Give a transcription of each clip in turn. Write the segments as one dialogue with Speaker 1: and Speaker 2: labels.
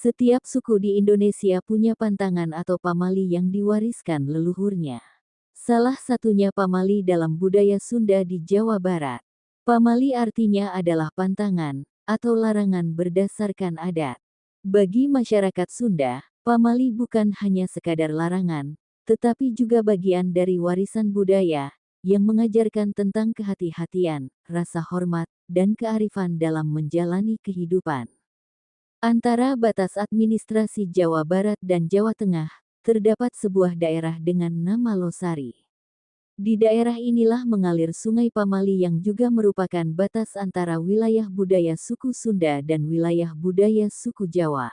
Speaker 1: Setiap suku di Indonesia punya pantangan atau pamali yang diwariskan leluhurnya. Salah satunya pamali dalam budaya Sunda di Jawa Barat. Pamali artinya adalah pantangan atau larangan berdasarkan adat. Bagi masyarakat Sunda, pamali bukan hanya sekadar larangan, tetapi juga bagian dari warisan budaya yang mengajarkan tentang kehati-hatian, rasa hormat, dan kearifan dalam menjalani kehidupan. Antara batas administrasi Jawa Barat dan Jawa Tengah, terdapat sebuah daerah dengan nama Losari. Di daerah inilah mengalir Sungai Pamali yang juga merupakan batas antara wilayah budaya suku Sunda dan wilayah budaya suku Jawa.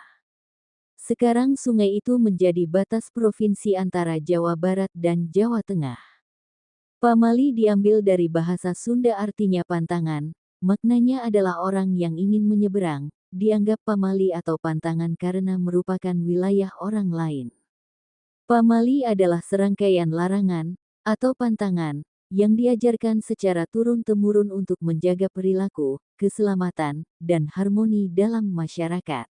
Speaker 1: Sekarang sungai itu menjadi batas provinsi antara Jawa Barat dan Jawa Tengah. Pamali diambil dari bahasa Sunda artinya pantangan, maknanya adalah orang yang ingin menyeberang, dianggap pamali atau pantangan karena merupakan wilayah orang lain. Pamali adalah serangkaian larangan, atau pantangan, yang diajarkan secara turun-temurun untuk menjaga perilaku, keselamatan, dan harmoni dalam masyarakat.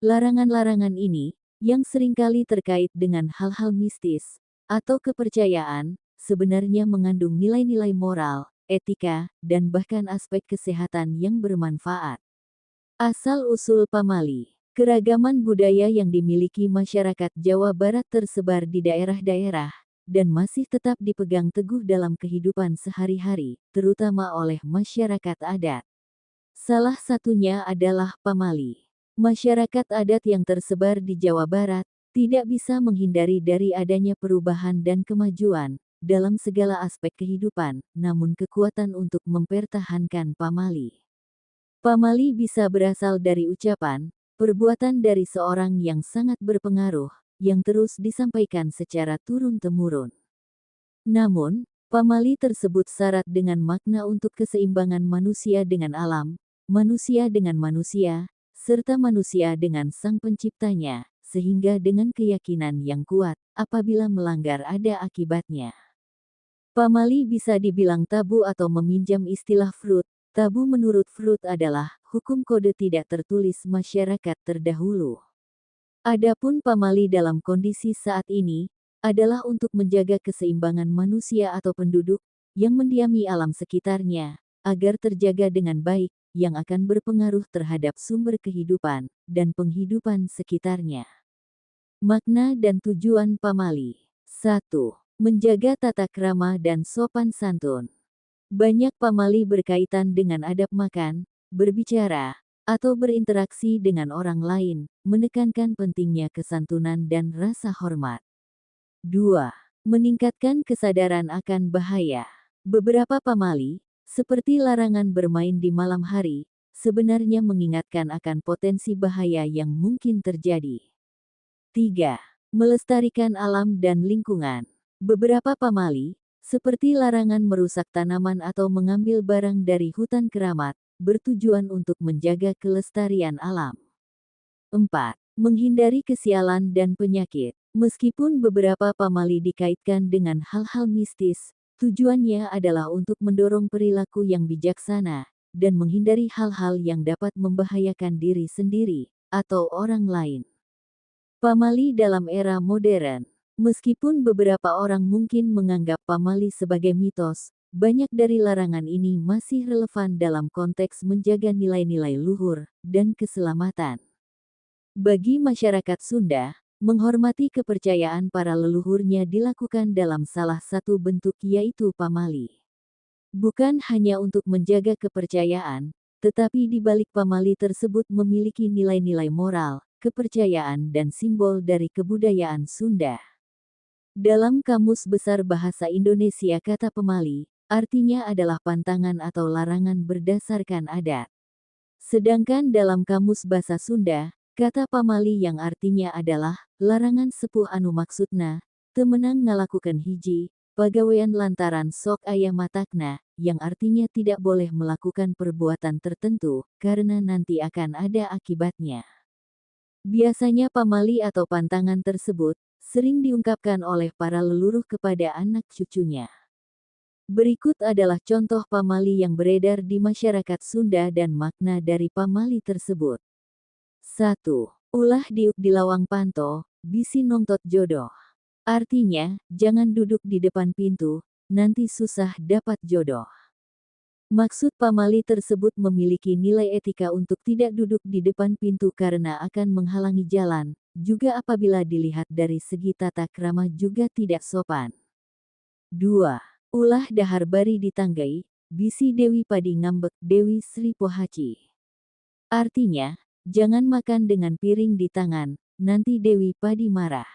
Speaker 1: Larangan-larangan ini, yang seringkali terkait dengan hal-hal mistis, atau kepercayaan, sebenarnya mengandung nilai-nilai moral, etika, dan bahkan aspek kesehatan yang bermanfaat. Asal-usul pamali. Keragaman budaya yang dimiliki masyarakat Jawa Barat tersebar di daerah-daerah, dan masih tetap dipegang teguh dalam kehidupan sehari-hari, terutama oleh masyarakat adat. Salah satunya adalah pamali. Masyarakat adat yang tersebar di Jawa Barat tidak bisa menghindari dari adanya perubahan dan kemajuan dalam segala aspek kehidupan, namun kekuatan untuk mempertahankan pamali. Pamali bisa berasal dari ucapan, perbuatan dari seorang yang sangat berpengaruh, yang terus disampaikan secara turun-temurun. Namun, pamali tersebut syarat dengan makna untuk keseimbangan manusia dengan alam, manusia dengan manusia, serta manusia dengan Sang Penciptanya, sehingga dengan keyakinan yang kuat, apabila melanggar ada akibatnya. Pamali bisa dibilang tabu atau meminjam istilah Freud. Tabu menurut Freud adalah hukum kode tidak tertulis masyarakat terdahulu. Adapun pamali dalam kondisi saat ini adalah untuk menjaga keseimbangan manusia atau penduduk yang mendiami alam sekitarnya agar terjaga dengan baik, yang akan berpengaruh terhadap sumber kehidupan dan penghidupan sekitarnya. Makna dan tujuan pamali. 1. Menjaga tata krama dan sopan santun. Banyak pamali berkaitan dengan adab makan, berbicara, atau berinteraksi dengan orang lain, menekankan pentingnya kesantunan dan rasa hormat. 2. Meningkatkan kesadaran akan bahaya. Beberapa pamali, seperti larangan bermain di malam hari, sebenarnya mengingatkan akan potensi bahaya yang mungkin terjadi. 3. Melestarikan alam dan lingkungan. Beberapa pamali, seperti larangan merusak tanaman atau mengambil barang dari hutan keramat, bertujuan untuk menjaga kelestarian alam. 4. Menghindari kesialan dan penyakit. Meskipun beberapa pamali dikaitkan dengan hal-hal mistis, tujuannya adalah untuk mendorong perilaku yang bijaksana, dan menghindari hal-hal yang dapat membahayakan diri sendiri, atau orang lain. Pamali dalam era modern. Meskipun beberapa orang mungkin menganggap pamali sebagai mitos, banyak dari larangan ini masih relevan dalam konteks menjaga nilai-nilai luhur dan keselamatan. Bagi masyarakat Sunda, menghormati kepercayaan para leluhurnya dilakukan dalam salah satu bentuk yaitu pamali. Bukan hanya untuk menjaga kepercayaan, tetapi di balik pamali tersebut memiliki nilai-nilai moral, kepercayaan dan simbol dari kebudayaan Sunda. Dalam Kamus Besar Bahasa Indonesia kata pamali, artinya adalah pantangan atau larangan berdasarkan adat. Sedangkan dalam Kamus Bahasa Sunda, kata pamali yang artinya adalah larangan sepuh anu maksudna, teu meunang ngalakukeun hiji, pagawean lantaran sok aya matakna, yang artinya tidak boleh melakukan perbuatan tertentu, karena nanti akan ada akibatnya. Biasanya pamali atau pantangan tersebut, sering diungkapkan oleh para leluhur kepada anak cucunya. Berikut adalah contoh pamali yang beredar di masyarakat Sunda dan makna dari pamali tersebut. 1. Ulah diuk di lawang panto, bisi nongtot jodoh. Artinya, jangan duduk di depan pintu, nanti susah dapat jodoh. Maksud pamali tersebut memiliki nilai etika untuk tidak duduk di depan pintu karena akan menghalangi jalan, juga apabila dilihat dari segi tata krama juga tidak sopan. 2. Ulah dahar bari ditanggai, bisi Dewi Padi ngambek Dewi Sri Pohaci. Artinya, jangan makan dengan piring di tangan, nanti Dewi Padi marah.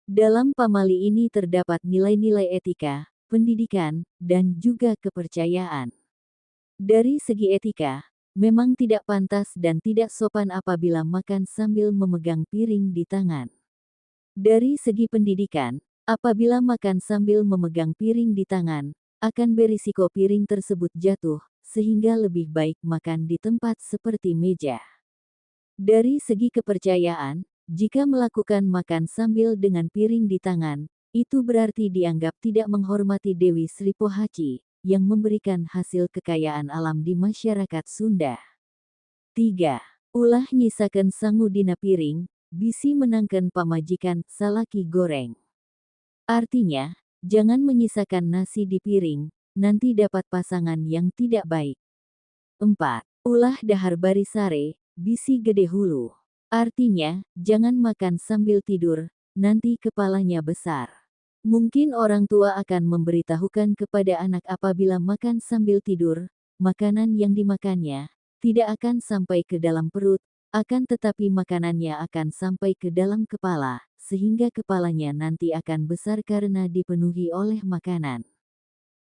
Speaker 1: Dalam pamali ini terdapat nilai-nilai etika, pendidikan, dan juga kepercayaan. Dari segi etika, memang tidak pantas dan tidak sopan apabila makan sambil memegang piring di tangan. Dari segi pendidikan, apabila makan sambil memegang piring di tangan, akan berisiko piring tersebut jatuh, sehingga lebih baik makan di tempat seperti meja. Dari segi kepercayaan, jika melakukan makan sambil dengan piring di tangan, itu berarti dianggap tidak menghormati Dewi Sri Pohaci, yang memberikan hasil kekayaan alam di masyarakat Sunda. 3. Ulah nyisaken sangu dina piring, bisi menangken pamajikan salaki goreng. Artinya, jangan menyisakan nasi di piring, nanti dapat pasangan yang tidak baik. 4. Ulah dahar bari sare, bisi gede hulu. Artinya, jangan makan sambil tidur, nanti kepalanya besar. Mungkin orang tua akan memberitahukan kepada anak apabila makan sambil tidur, makanan yang dimakannya tidak akan sampai ke dalam perut, akan tetapi makanannya akan sampai ke dalam kepala, sehingga kepalanya nanti akan besar karena dipenuhi oleh makanan.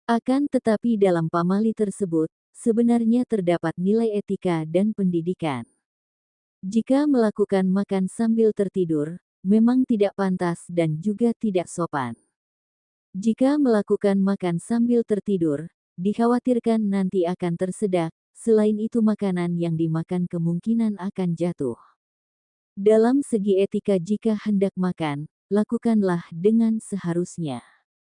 Speaker 1: Akan tetapi dalam pamali tersebut, sebenarnya terdapat nilai etika dan pendidikan. Jika melakukan makan sambil tertidur, memang tidak pantas dan juga tidak sopan. Jika melakukan makan sambil tertidur, dikhawatirkan nanti akan tersedak, selain itu makanan yang dimakan kemungkinan akan jatuh. Dalam segi etika jika hendak makan, lakukanlah dengan seharusnya.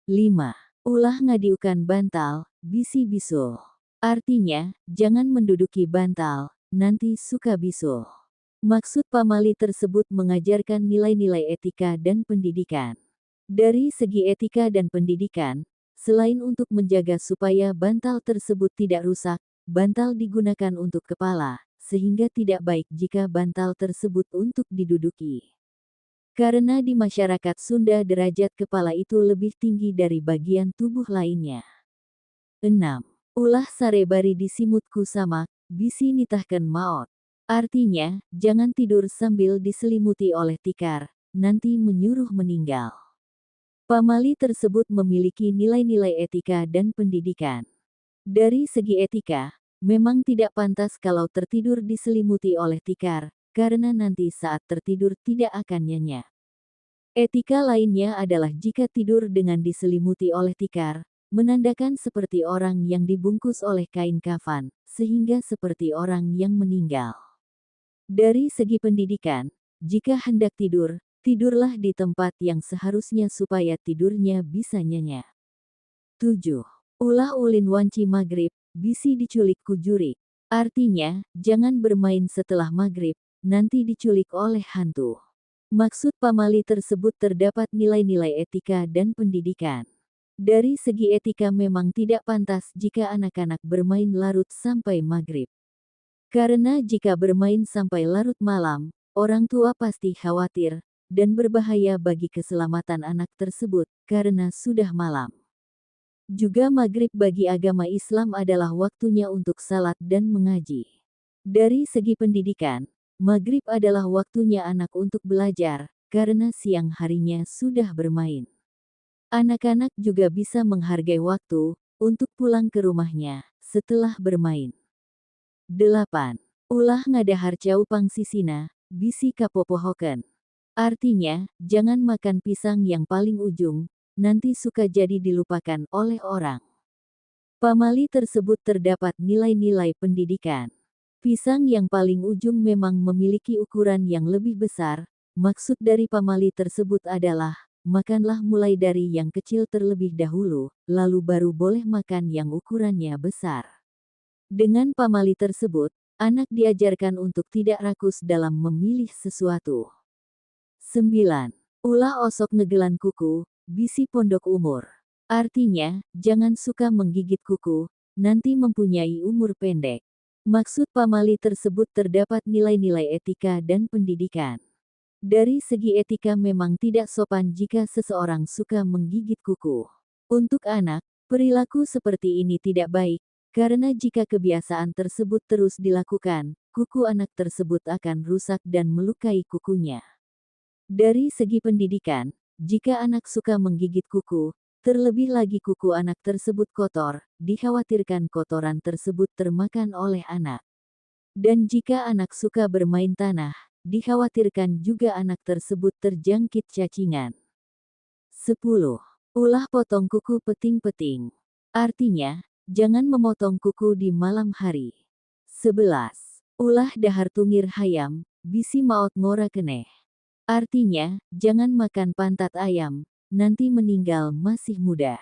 Speaker 1: 5. Ulah ngadiukan bantal, bisi bisul. Artinya, jangan menduduki bantal, nanti suka bisul. Maksud pamali tersebut mengajarkan nilai-nilai etika dan pendidikan. Dari segi etika dan pendidikan, selain untuk menjaga supaya bantal tersebut tidak rusak, bantal digunakan untuk kepala, sehingga tidak baik jika bantal tersebut untuk diduduki. Karena di masyarakat Sunda derajat kepala itu lebih tinggi dari bagian tubuh lainnya. 6. Ulah sare bari disimutku samak, bisi nitahken maot. Artinya, jangan tidur sambil diselimuti oleh tikar, nanti menyuruh meninggal. Pamali tersebut memiliki nilai-nilai etika dan pendidikan. Dari segi etika, memang tidak pantas kalau tertidur diselimuti oleh tikar, karena nanti saat tertidur tidak akan nyenyak. Etika lainnya adalah jika tidur dengan diselimuti oleh tikar, menandakan seperti orang yang dibungkus oleh kain kafan, sehingga seperti orang yang meninggal. Dari segi pendidikan, jika hendak tidur, tidurlah di tempat yang seharusnya supaya tidurnya bisa nyenyak. 7. Ulah ulin wanci maghrib, bisi diculik kujurik. Artinya, jangan bermain setelah maghrib, nanti diculik oleh hantu. Maksud pamali tersebut terdapat nilai-nilai etika dan pendidikan. Dari segi etika memang tidak pantas jika anak-anak bermain larut sampai maghrib. Karena jika bermain sampai larut malam, orang tua pasti khawatir, dan berbahaya bagi keselamatan anak tersebut, karena sudah malam. Juga maghrib bagi agama Islam adalah waktunya untuk salat dan mengaji. Dari segi pendidikan, maghrib adalah waktunya anak untuk belajar, karena siang harinya sudah bermain. Anak-anak juga bisa menghargai waktu, untuk pulang ke rumahnya, setelah bermain. 8. Ulah ngadahar caupang sisina, bisi kapopohoken. Artinya, jangan makan pisang yang paling ujung, nanti suka jadi dilupakan oleh orang. Pamali tersebut terdapat nilai-nilai pendidikan. Pisang yang paling ujung memang memiliki ukuran yang lebih besar, maksud dari pamali tersebut adalah, makanlah mulai dari yang kecil terlebih dahulu, lalu baru boleh makan yang ukurannya besar. Dengan pamali tersebut, Anak diajarkan untuk tidak rakus dalam memilih sesuatu. 9. Ulah osok ngegelan kuku, bisi pondok umur. Artinya, jangan suka menggigit kuku, nanti mempunyai umur pendek. Maksud pamali tersebut terdapat nilai-nilai etika dan pendidikan. Dari segi etika memang tidak sopan jika seseorang suka menggigit kuku. Untuk anak, perilaku seperti ini tidak baik, karena jika kebiasaan tersebut terus dilakukan, kuku anak tersebut akan rusak dan melukai kukunya. Dari segi pendidikan, jika anak suka menggigit kuku, terlebih lagi kuku anak tersebut kotor, dikhawatirkan kotoran tersebut termakan oleh anak. Dan jika anak suka bermain tanah, dikhawatirkan juga anak tersebut terjangkit cacingan. 10. Ulah potong kuku peting-peting. Artinya, jangan memotong kuku di malam hari. 11. Ulah dahar tungir hayam, bisi maot ngora keneh. Artinya, jangan makan pantat ayam, nanti meninggal masih muda.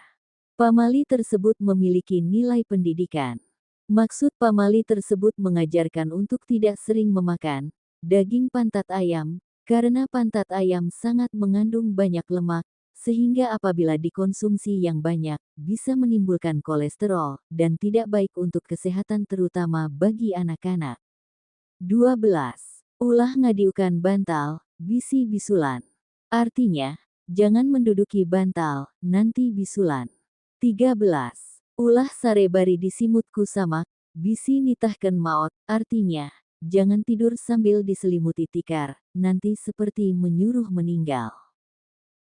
Speaker 1: Pamali tersebut memiliki nilai pendidikan. Maksud pamali tersebut mengajarkan untuk tidak sering memakan daging pantat ayam, karena pantat ayam sangat mengandung banyak lemak, sehingga apabila dikonsumsi yang banyak, bisa menimbulkan kolesterol, dan tidak baik untuk kesehatan terutama bagi anak-anak. 12. Ulah ngadiukan bantal, bisi bisulan. Artinya, jangan menduduki bantal, nanti bisulan. 13. Ulah sare bari disimutku samak, bisi nitahken maot, artinya, jangan tidur sambil diselimuti tikar, nanti seperti menyuruh meninggal.